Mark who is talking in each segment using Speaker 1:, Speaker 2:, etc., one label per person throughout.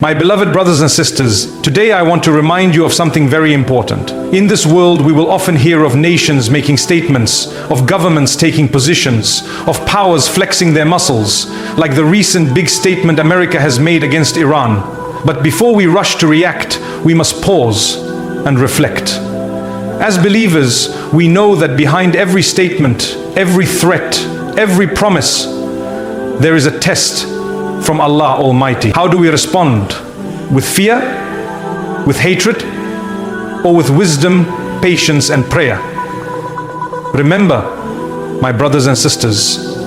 Speaker 1: My beloved brothers and sisters, today I want to remind you of something very important. In this world, we will often hear of nations making statements, of governments taking positions, of powers flexing their muscles, like the recent big statement America has made against Iran. But before we rush to react, we must pause and reflect. As believers, we know that behind every statement, every threat, every promise, there is a test from Allah Almighty. How do we respond? With fear, with hatred, or with wisdom, patience, and prayer? Remember, my brothers and sisters,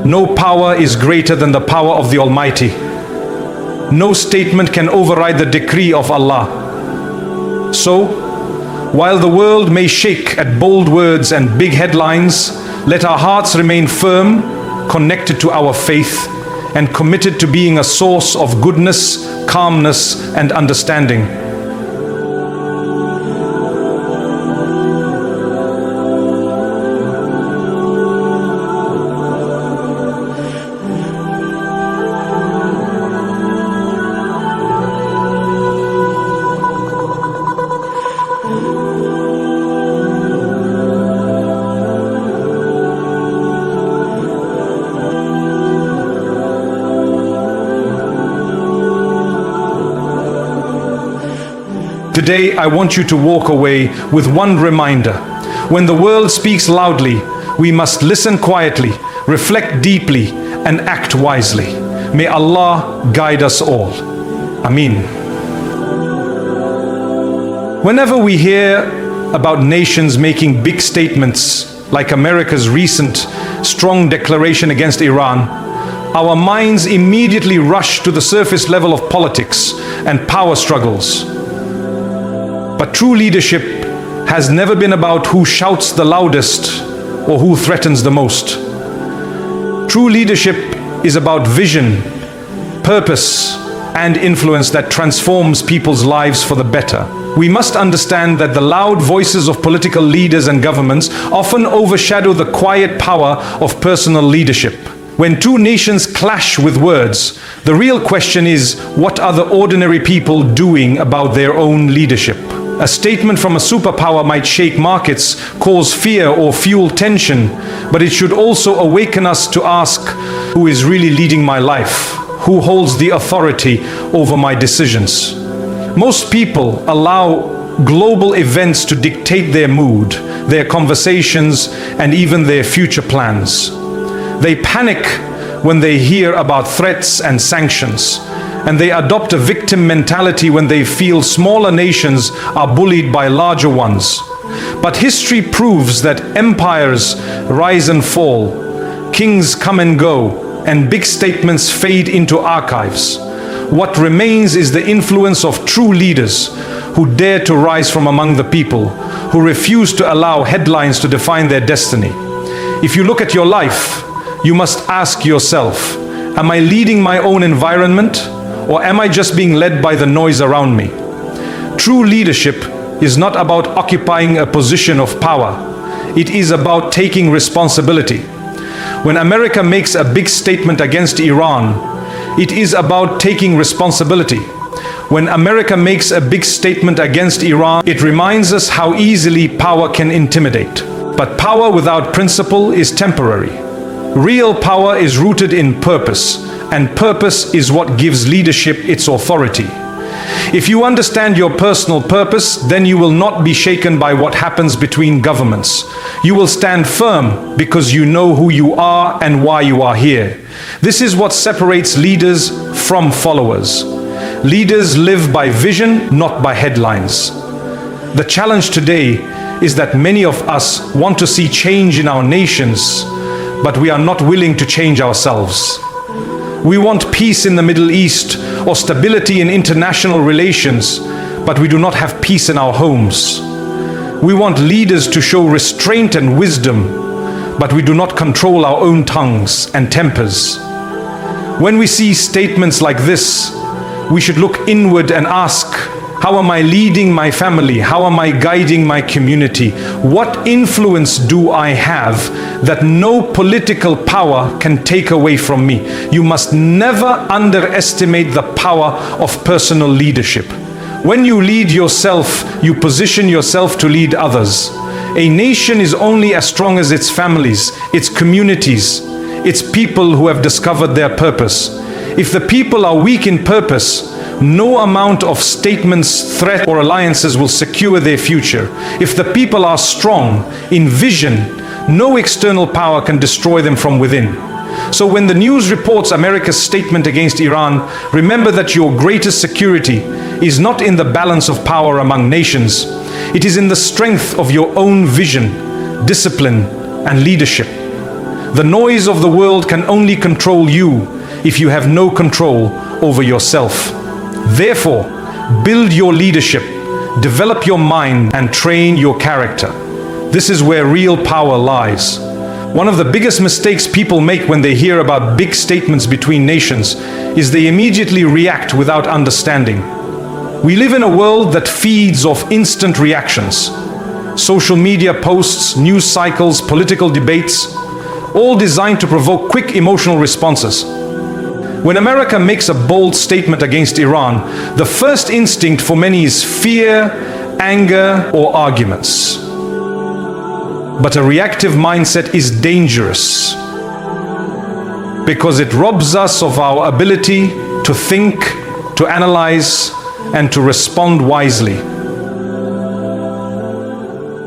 Speaker 1: no power is greater than the power of the Almighty. No statement can override the decree of Allah. So, while the world may shake at bold words and big headlines, let our hearts remain firm, connected to our faith, and committed to being a source of goodness, calmness, and understanding. Today, I want you to walk away with one reminder. When the world speaks loudly, we must listen quietly, reflect deeply, and act wisely. May Allah guide us all. Ameen. Whenever we hear about nations making big statements, like America's recent strong declaration against Iran, our minds immediately rush to the surface level of politics and power struggles. But true leadership has never been about who shouts the loudest or who threatens the most. True leadership is about vision, purpose, and influence that transforms people's lives for the better. We must understand that the loud voices of political leaders and governments often overshadow the quiet power of personal leadership. When two nations clash with words, the real question is, what are the ordinary people doing about their own leadership? A statement from a superpower might shake markets, cause fear, or fuel tension, but it should also awaken us to ask, who is really leading my life? Who holds the authority over my decisions? Most people allow global events to dictate their mood, their conversations, and even their future plans. They panic when they hear about threats and sanctions, and they adopt a victim mentality when they feel smaller nations are bullied by larger ones. But history proves that empires rise and fall, kings come and go, and big statements fade into archives. What remains is the influence of true leaders who dare to rise from among the people, who refuse to allow headlines to define their destiny. If you look at your life, you must ask yourself, am I leading my own environment? Or am I just being led by the noise around me? True leadership is not about occupying a position of power. It is about taking responsibility. When America makes a big statement against Iran, it is about taking responsibility. When America makes a big statement against Iran, it reminds us how easily power can intimidate. But power without principle is temporary. Real power is rooted in purpose, and purpose is what gives leadership its authority. If you understand your personal purpose, then you will not be shaken by what happens between governments. You will stand firm because you know who you are and why you are here. This is what separates leaders from followers. Leaders live by vision, not by headlines. The challenge today is that many of us want to see change in our nations, but we are not willing to change ourselves. We want peace in the Middle East or stability in international relations, but we do not have peace in our homes. We want leaders to show restraint and wisdom, but we do not control our own tongues and tempers. When we see statements like this, we should look inward and ask, How am I leading my family? How am I guiding my community? What influence do I have that no political power can take away from me? You must never underestimate the power of personal leadership. When you lead yourself, you position yourself to lead others. A nation is only as strong as its families, its communities, its people who have discovered their purpose. If the people are weak in purpose, no amount of statements, threats, or alliances will secure their future. If the people are strong in vision, no external power can destroy them from within. So when the news reports America's statement against Iran, remember that your greatest security is not in the balance of power among nations. It is in the strength of your own vision, discipline, and leadership. The noise of the world can only control you if you have no control over yourself. Therefore, build your leadership, develop your mind, and train your character. This is where real power lies. One of the biggest mistakes people make when they hear about big statements between nations is they immediately react without understanding. We live in a world that feeds off instant reactions. Social media posts, news cycles, political debates, all designed to provoke quick emotional responses. When America makes a bold statement against Iran, the first instinct for many is fear, anger, or arguments. But a reactive mindset is dangerous because it robs us of our ability to think, to analyze, and to respond wisely.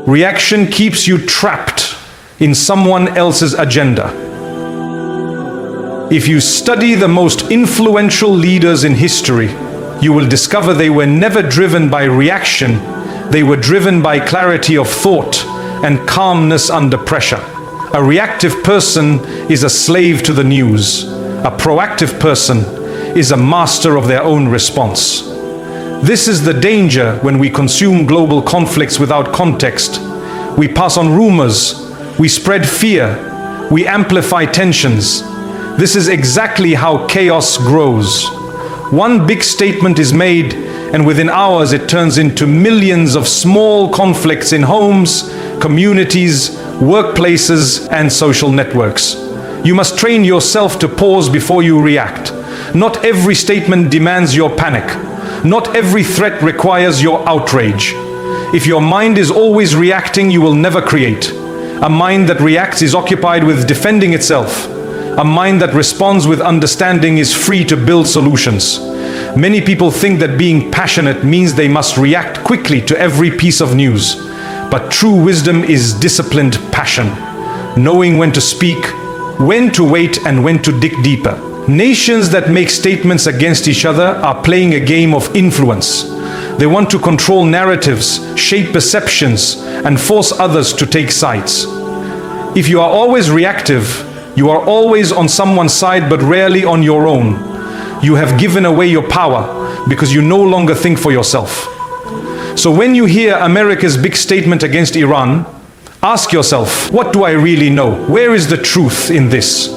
Speaker 1: Reaction keeps you trapped in someone else's agenda. If you study the most influential leaders in history, you will discover they were never driven by reaction. They were driven by clarity of thought and calmness under pressure. A reactive person is a slave to the news. A proactive person is a master of their own response. This is the danger when we consume global conflicts without context. We pass on rumors, we spread fear, we amplify tensions. This is exactly how chaos grows. One big statement is made, and within hours it turns into millions of small conflicts in homes, communities, workplaces, and social networks. You must train yourself to pause before you react. Not every statement demands your panic. Not every threat requires your outrage. If your mind is always reacting, you will never create. A mind that reacts is occupied with defending itself. A mind that responds with understanding is free to build solutions. Many people think that being passionate means they must react quickly to every piece of news. But true wisdom is disciplined passion, knowing when to speak, when to wait, and when to dig deeper. Nations that make statements against each other are playing a game of influence. They want to control narratives, shape perceptions, and force others to take sides. If you are always reactive, you are always on someone's side but rarely on your own. You have given away your power because you no longer think for yourself. So when you hear America's big statement against Iran, ask yourself, what do I really know? Where is the truth in this?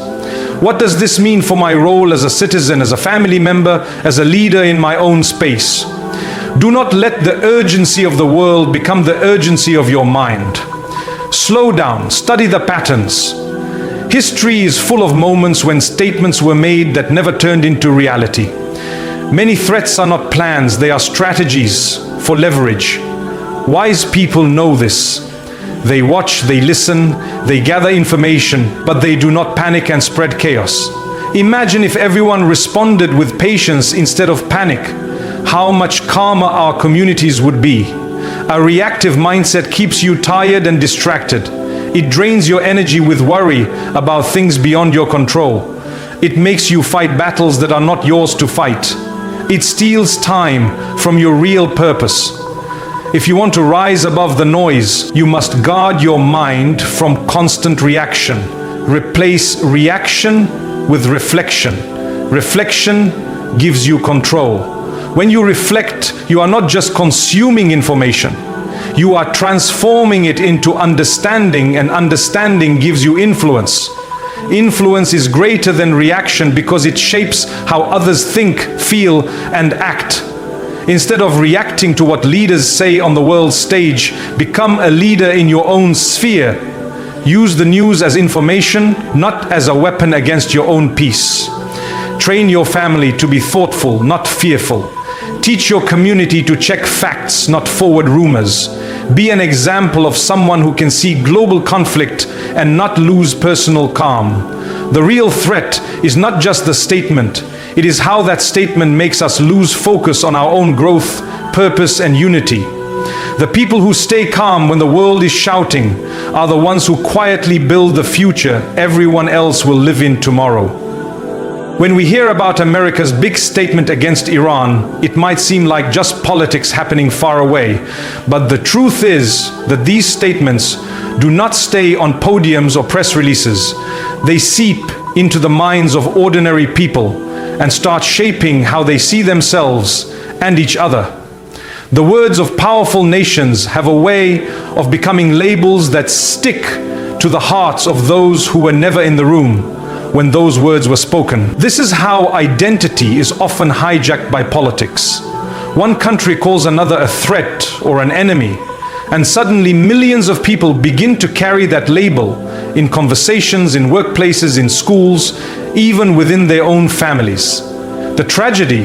Speaker 1: What does this mean for my role as a citizen, as a family member, as a leader in my own space? Do not let the urgency of the world become the urgency of your mind. Slow down, study the patterns. History is full of moments when statements were made that never turned into reality. Many threats are not plans, they are strategies for leverage. Wise people know this. They watch, they listen, they gather information, but they do not panic and spread chaos. Imagine if everyone responded with patience instead of panic. How much calmer our communities would be. A reactive mindset keeps you tired and distracted. It drains your energy with worry about things beyond your control. It makes you fight battles that are not yours to fight. It steals time from your real purpose. If you want to rise above the noise, you must guard your mind from constant reaction. Replace reaction with reflection. Reflection gives you control. When you reflect, you are not just consuming information. You are transforming it into understanding, and understanding gives you influence. Influence is greater than reaction because it shapes how others think, feel, and act. Instead of reacting to what leaders say on the world stage, become a leader in your own sphere. Use the news as information, not as a weapon against your own peace. Train your family to be thoughtful, not fearful. Teach your community to check facts, not forward rumors. Be an example of someone who can see global conflict and not lose personal calm. The real threat is not just the statement, it is how that statement makes us lose focus on our own growth, purpose, and unity. The people who stay calm when the world is shouting are the ones who quietly build the future everyone else will live in tomorrow. When we hear about America's big statement against Iran, it might seem like just politics happening far away. But the truth is that these statements do not stay on podiums or press releases. They seep into the minds of ordinary people and start shaping how they see themselves and each other. The words of powerful nations have a way of becoming labels that stick to the hearts of those who were never in the room when those words were spoken. This is how identity is often hijacked by politics. One country calls another a threat or an enemy, and suddenly millions of people begin to carry that label in conversations, in workplaces, in schools, even within their own families. The tragedy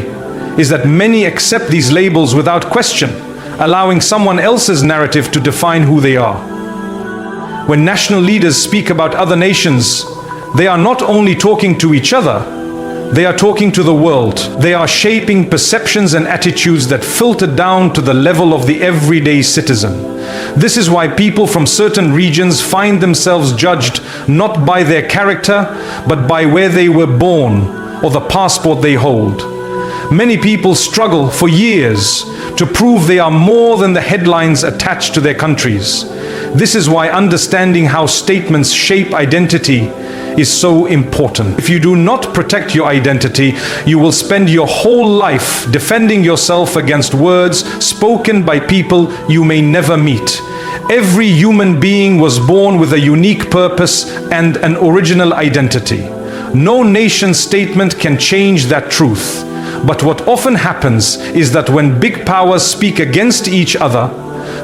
Speaker 1: is that many accept these labels without question, allowing someone else's narrative to define who they are. When national leaders speak about other nations, they are not only talking to each other, they are talking to the world. They are shaping perceptions and attitudes that filter down to the level of the everyday citizen. This is why people from certain regions find themselves judged not by their character, but by where they were born or the passport they hold. Many people struggle for years to prove they are more than the headlines attached to their countries. This is why understanding how statements shape identity is so important. If you do not protect your identity, you will spend your whole life defending yourself against words spoken by people you may never meet. Every human being was born with a unique purpose and an original identity. No nation statement can change that truth. But what often happens is that when big powers speak against each other,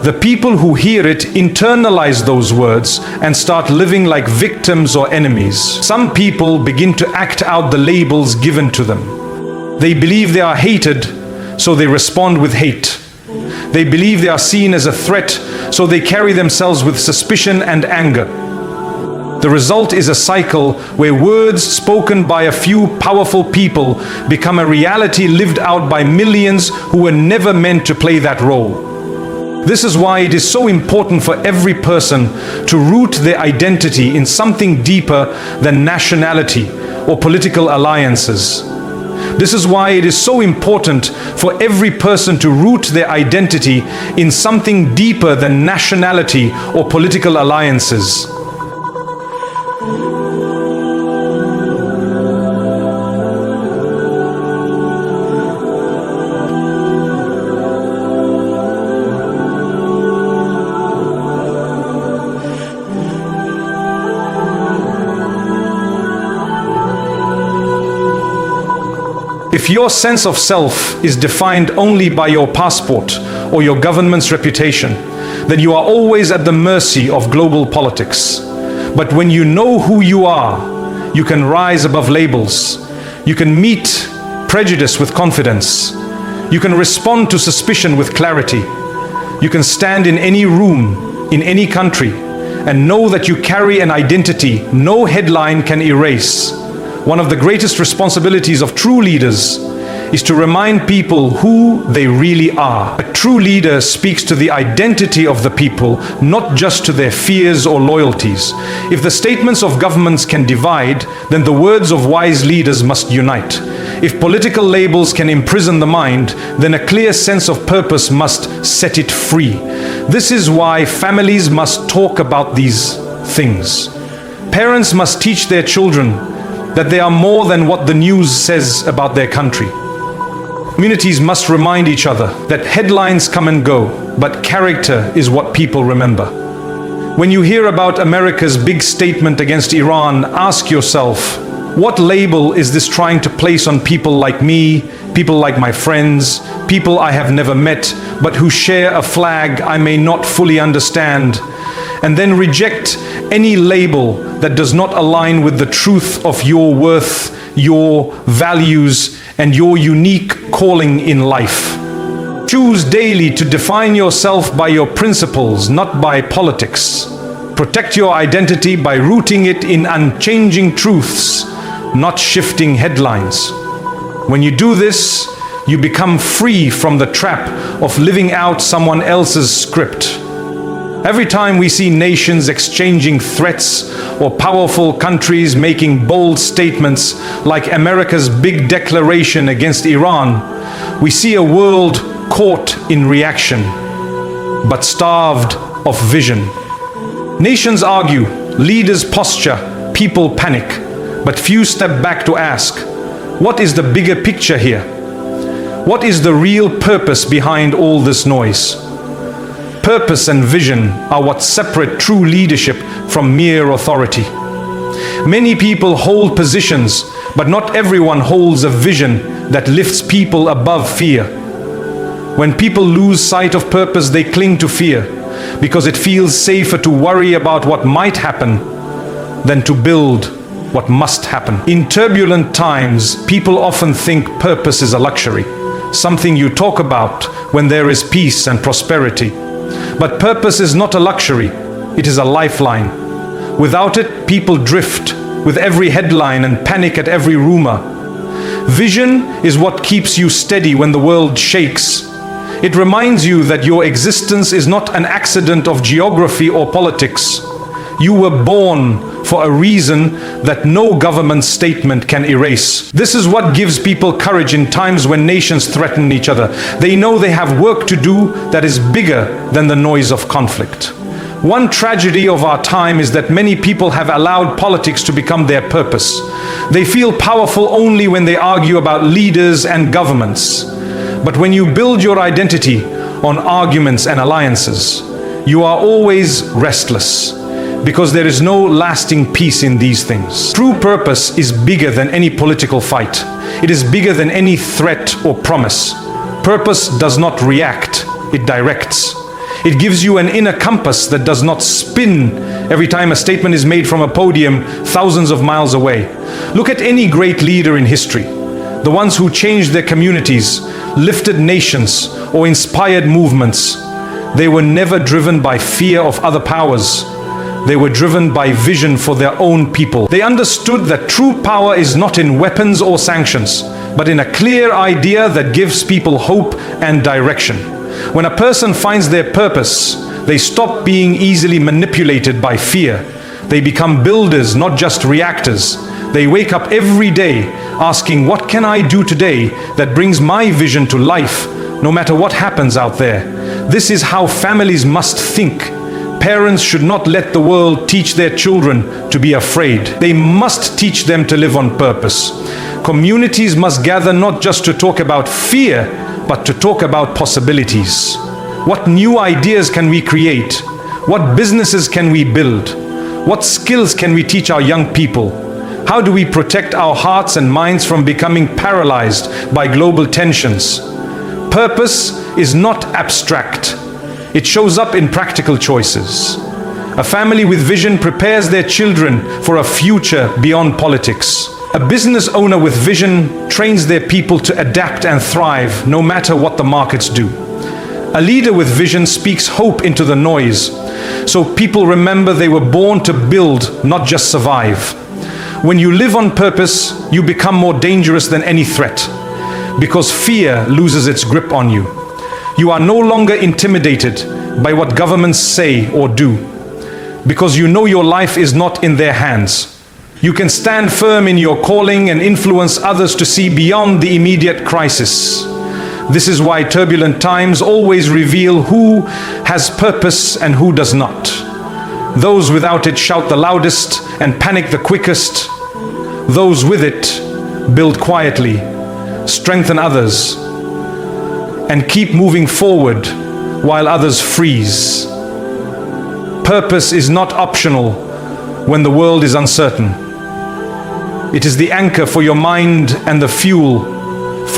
Speaker 1: the people who hear it internalize those words and start living like victims or enemies. Some people begin to act out the labels given to them. They believe they are hated, so they respond with hate. They believe they are seen as a threat, so they carry themselves with suspicion and anger. The result is a cycle where words spoken by a few powerful people become a reality lived out by millions who were never meant to play that role. This is why it is so important for every person to root their identity in something deeper than nationality or political alliances. This is why it is so important for every person to root their identity in something deeper than nationality or political alliances. If your sense of self is defined only by your passport or your government's reputation, then you are always at the mercy of global politics. But when you know who you are, you can rise above labels. You can meet prejudice with confidence. You can respond to suspicion with clarity. You can stand in any room, in any country, and know that you carry an identity no headline can erase. One of the greatest responsibilities of true leaders is to remind people who they really are. A true leader speaks to the identity of the people, not just to their fears or loyalties. If the statements of governments can divide, then the words of wise leaders must unite. If political labels can imprison the mind, then a clear sense of purpose must set it free. This is why families must talk about these things. Parents must teach their children that they are more than what the news says about their country. Communities must remind each other that headlines come and go, but character is what people remember. When you hear about America's big statement against Iran, ask yourself, what label is this trying to place on people like me, people like my friends, people I have never met, but who share a flag I may not fully understand, and then reject any label that does not align with the truth of your worth, your values, and your unique calling in life. Choose daily to define yourself by your principles, not by politics. Protect your identity by rooting it in unchanging truths, not shifting headlines. When you do this, you become free from the trap of living out someone else's script. Every time we see nations exchanging threats or powerful countries making bold statements like America's big declaration against Iran, we see a world caught in reaction, but starved of vision. Nations argue, leaders posture, people panic, but few step back to ask, what is the bigger picture here? What is the real purpose behind all this noise? Purpose and vision are what separate true leadership from mere authority. Many people hold positions, but not everyone holds a vision that lifts people above fear. When people lose sight of purpose, they cling to fear because it feels safer to worry about what might happen than to build what must happen. In turbulent times, people often think purpose is a luxury, something you talk about when there is peace and prosperity. But purpose is not a luxury, it is a lifeline. Without it, people drift with every headline and panic at every rumor. Vision is what keeps you steady when the world shakes. It reminds you that your existence is not an accident of geography or politics. You were born for a reason that no government statement can erase. This is what gives people courage in times when nations threaten each other. They know they have work to do that is bigger than the noise of conflict. One tragedy of our time is that many people have allowed politics to become their purpose. They feel powerful only when they argue about leaders and governments. But when you build your identity on arguments and alliances, you are always restless, because there is no lasting peace in these things. True purpose is bigger than any political fight. It is bigger than any threat or promise. Purpose does not react, it directs. It gives you an inner compass that does not spin every time a statement is made from a podium thousands of miles away. Look at any great leader in history. The ones who changed their communities, lifted nations, or inspired movements. They were never driven by fear of other powers. They were driven by vision for their own people. They understood that true power is not in weapons or sanctions, but in a clear idea that gives people hope and direction. When a person finds their purpose, they stop being easily manipulated by fear. They become builders, not just reactors. They wake up every day asking, what can I do today that brings my vision to life, no matter what happens out there? This is how families must think. Parents should not let the world teach their children to be afraid. They must teach them to live on purpose. Communities must gather not just to talk about fear, but to talk about possibilities. What new ideas can we create? What businesses can we build? What skills can we teach our young people? How do we protect our hearts and minds from becoming paralyzed by global tensions? Purpose is not abstract. It shows up in practical choices. A family with vision prepares their children for a future beyond politics. A business owner with vision trains their people to adapt and thrive no matter what the markets do. A leader with vision speaks hope into the noise, so people remember they were born to build, not just survive. When you live on purpose, you become more dangerous than any threat, because fear loses its grip on you. You are no longer intimidated by what governments say or do, because you know your life is not in their hands. You can stand firm in your calling and influence others to see beyond the immediate crisis. This is why turbulent times always reveal who has purpose and who does not. Those without it shout the loudest and panic the quickest. Those with it build quietly, strengthen others, and keep moving forward while others freeze. Purpose is not optional when the world is uncertain. It is the anchor for your mind and the fuel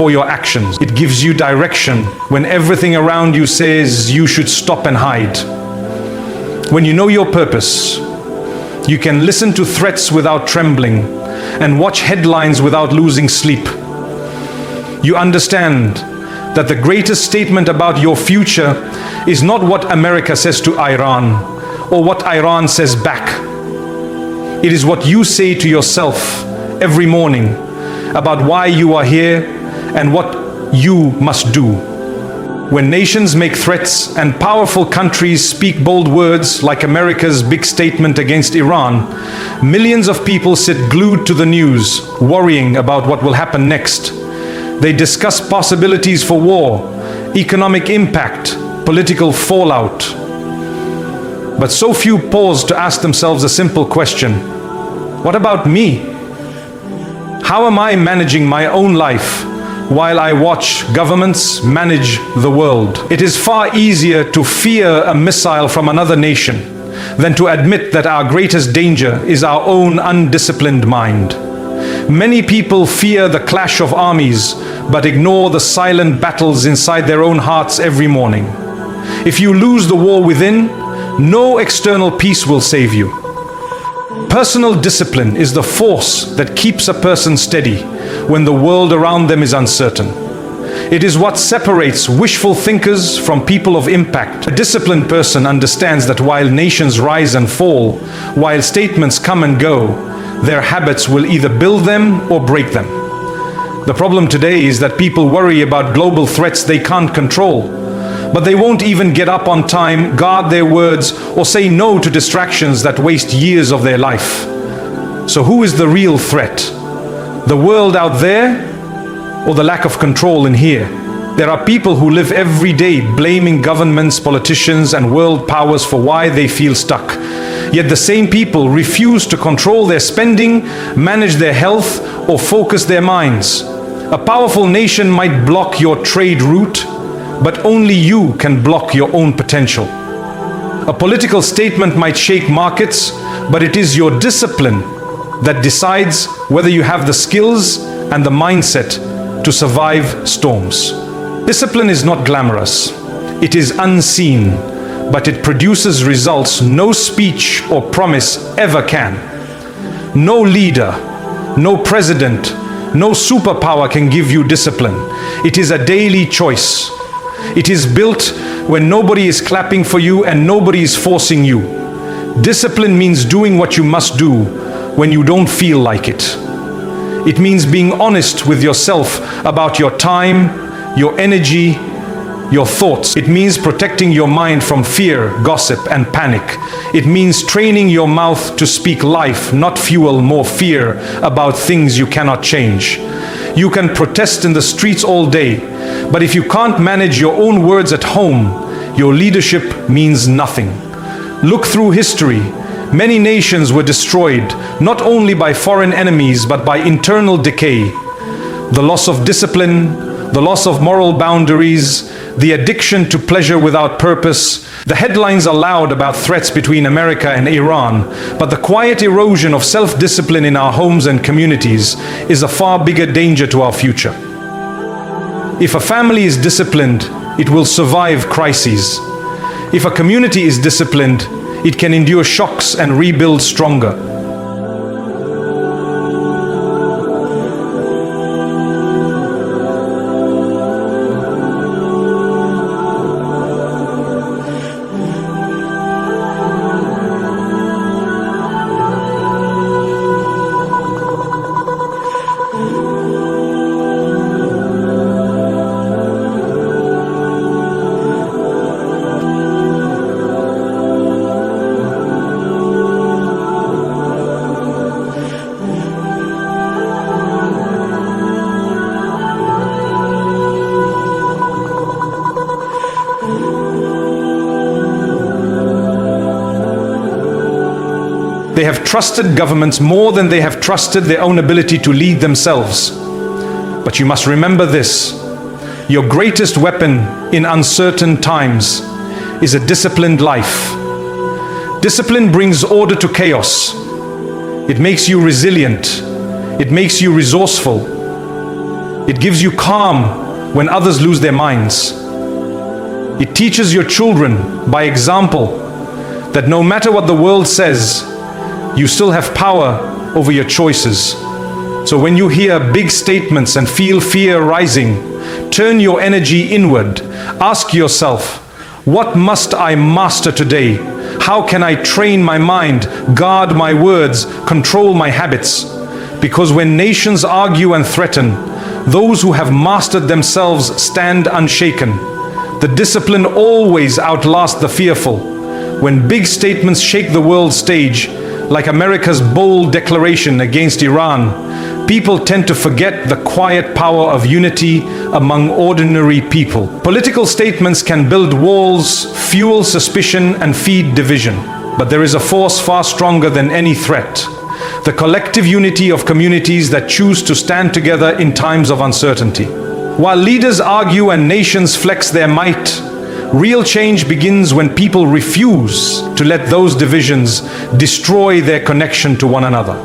Speaker 1: for your actions. It gives you direction when everything around you says you should stop and hide. When you know your purpose, you can listen to threats without trembling and watch headlines without losing sleep. You understand that the greatest statement about your future is not what America says to Iran or what Iran says back. It is what you say to yourself every morning about why you are here and what you must do. When nations make threats and powerful countries speak bold words like America's big statement against Iran, millions of people sit glued to the news, worrying about what will happen next. They discuss possibilities for war, economic impact, political fallout. But so few pause to ask themselves a simple question: what about me? How am I managing my own life while I watch governments manage the world? It is far easier to fear a missile from another nation than to admit that our greatest danger is our own undisciplined mind. Many people fear the clash of armies, but ignore the silent battles inside their own hearts every morning. If you lose the war within, no external peace will save you. Personal discipline is the force that keeps a person steady when the world around them is uncertain. It is what separates wishful thinkers from people of impact. A disciplined person understands that while nations rise and fall, while statements come and go, their habits will either build them or break them. The problem today is that people worry about global threats they can't control, but they won't even get up on time, guard their words, or say no to distractions that waste years of their life. So who is the real threat? The world out there, or the lack of control in here? There are people who live every day blaming governments, politicians, and world powers for why they feel stuck. Yet the same people refuse to control their spending, manage their health, or focus their minds. A powerful nation might block your trade route, but only you can block your own potential. A political statement might shake markets, but it is your discipline that decides whether you have the skills and the mindset to survive storms. Discipline is not glamorous. It is unseen, but it produces results no speech or promise ever can. No leader, no president, no superpower can give you discipline. It is a daily choice. It is built when nobody is clapping for you and nobody is forcing you. Discipline means doing what you must do when you don't feel like it. It means being honest with yourself about your time, your energy, your thoughts. It means protecting your mind from fear, gossip, and panic. It means training your mouth to speak life, not fuel more fear about things you cannot change. You can protest in the streets all day, but if you can't manage your own words at home, your leadership means nothing. Look through history. Many nations were destroyed, not only by foreign enemies, but by internal decay. The loss of discipline, the loss of moral boundaries, the addiction to pleasure without purpose. The headlines are loud about threats between America and Iran, but the quiet erosion of self-discipline in our homes and communities is a far bigger danger to our future. If a family is disciplined, it will survive crises. If a community is disciplined, it can endure shocks and rebuild stronger. They have trusted governments more than they have trusted their own ability to lead themselves. But you must remember this: your greatest weapon in uncertain times is a disciplined life. Discipline brings order to chaos. It makes you resilient. It makes you resourceful. It gives you calm when others lose their minds. It teaches your children by example that no matter what the world says, you still have power over your choices. So when you hear big statements and feel fear rising, turn your energy inward. Ask yourself, what must I master today? How can I train my mind, guard my words, control my habits? Because when nations argue and threaten, those who have mastered themselves stand unshaken. The discipline always outlasts the fearful. When big statements shake the world stage, like America's bold declaration against Iran, people tend to forget the quiet power of unity among ordinary people. Political statements can build walls, fuel suspicion, and feed division. But there is a force far stronger than any threat: the collective unity of communities that choose to stand together in times of uncertainty. While leaders argue and nations flex their might, real change begins when people refuse to let those divisions destroy their connection to one another.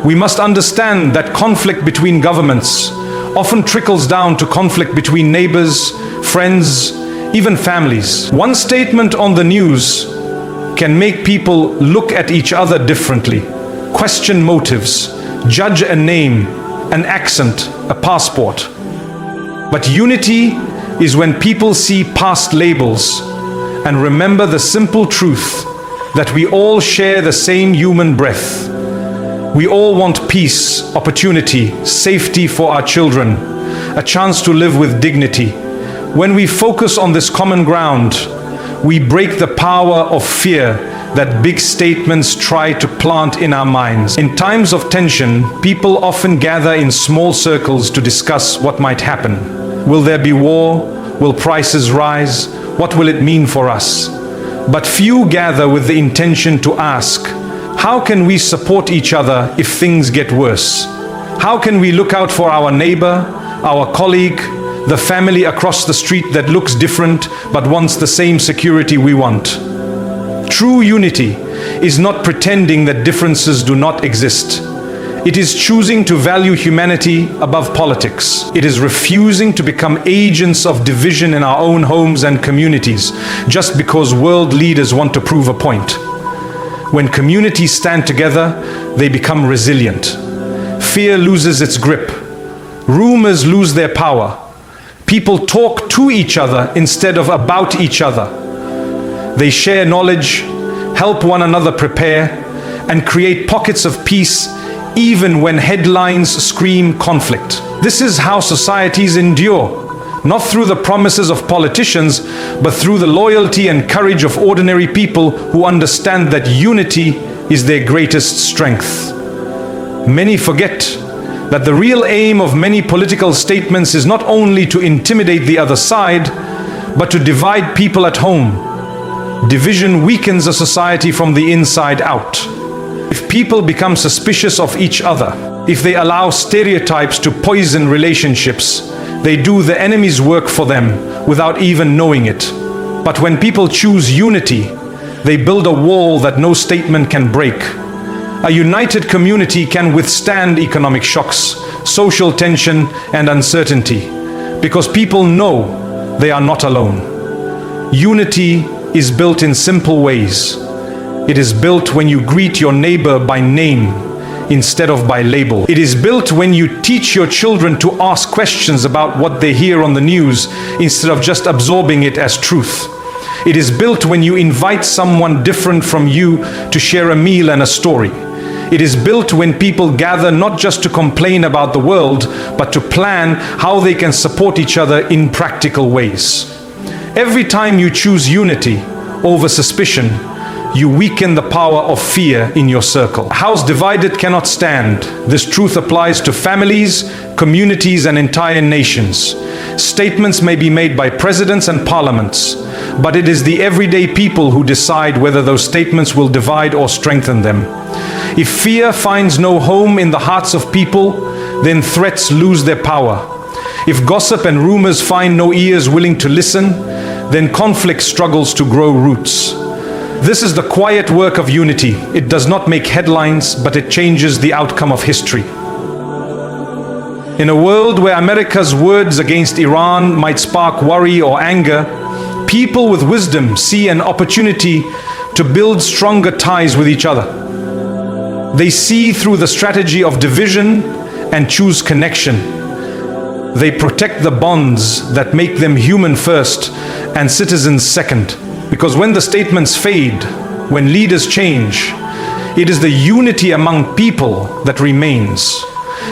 Speaker 1: We must understand that conflict between governments often trickles down to conflict between neighbors, friends, even families. One statement on the news can make people look at each other differently, question motives, judge a name, an accent, a passport. But unity is when people see past labels and remember the simple truth that we all share the same human breath. We all want peace, opportunity, safety for our children, a chance to live with dignity. When we focus on this common ground, we break the power of fear that big statements try to plant in our minds. In times of tension, people often gather in small circles to discuss what might happen. Will there be war? Will prices rise? What will it mean for us? But few gather with the intention to ask, how can we support each other if things get worse? How can we look out for our neighbor, our colleague, the family across the street that looks different but wants the same security we want? True unity is not pretending that differences do not exist. It is choosing to value humanity above politics. It is refusing to become agents of division in our own homes and communities just because world leaders want to prove a point. When communities stand together, they become resilient. Fear loses its grip. Rumors lose their power. People talk to each other instead of about each other. They share knowledge, help one another prepare, and create pockets of peace even when headlines scream conflict. This is how societies endure, not through the promises of politicians, but through the loyalty and courage of ordinary people who understand that unity is their greatest strength. Many forget that the real aim of many political statements is not only to intimidate the other side, but to divide people at home. Division weakens a society from the inside out. If people become suspicious of each other, if they allow stereotypes to poison relationships, they do the enemy's work for them without even knowing it. But when people choose unity, they build a wall that no statement can break. A united community can withstand economic shocks, social tension, and uncertainty, because people know they are not alone. Unity is built in simple ways. It is built when you greet your neighbor by name instead of by label. It is built when you teach your children to ask questions about what they hear on the news instead of just absorbing it as truth. It is built when you invite someone different from you to share a meal and a story. It is built when people gather not just to complain about the world, but to plan how they can support each other in practical ways. Every time you choose unity over suspicion, you weaken the power of fear in your circle. A house divided cannot stand. This truth applies to families, communities, and entire nations. Statements may be made by presidents and parliaments, but it is the everyday people who decide whether those statements will divide or strengthen them. If fear finds no home in the hearts of people, then threats lose their power. If gossip and rumors find no ears willing to listen, then conflict struggles to grow roots. This is the quiet work of unity. It does not make headlines, but it changes the outcome of history. In a world where America's words against Iran might spark worry or anger, people with wisdom see an opportunity to build stronger ties with each other. They see through the strategy of division and choose connection. They protect the bonds that make them human first and citizens second. Because when the statements fade, when leaders change, it is the unity among people that remains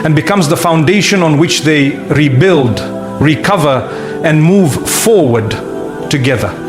Speaker 1: and becomes the foundation on which they rebuild, recover, and move forward together.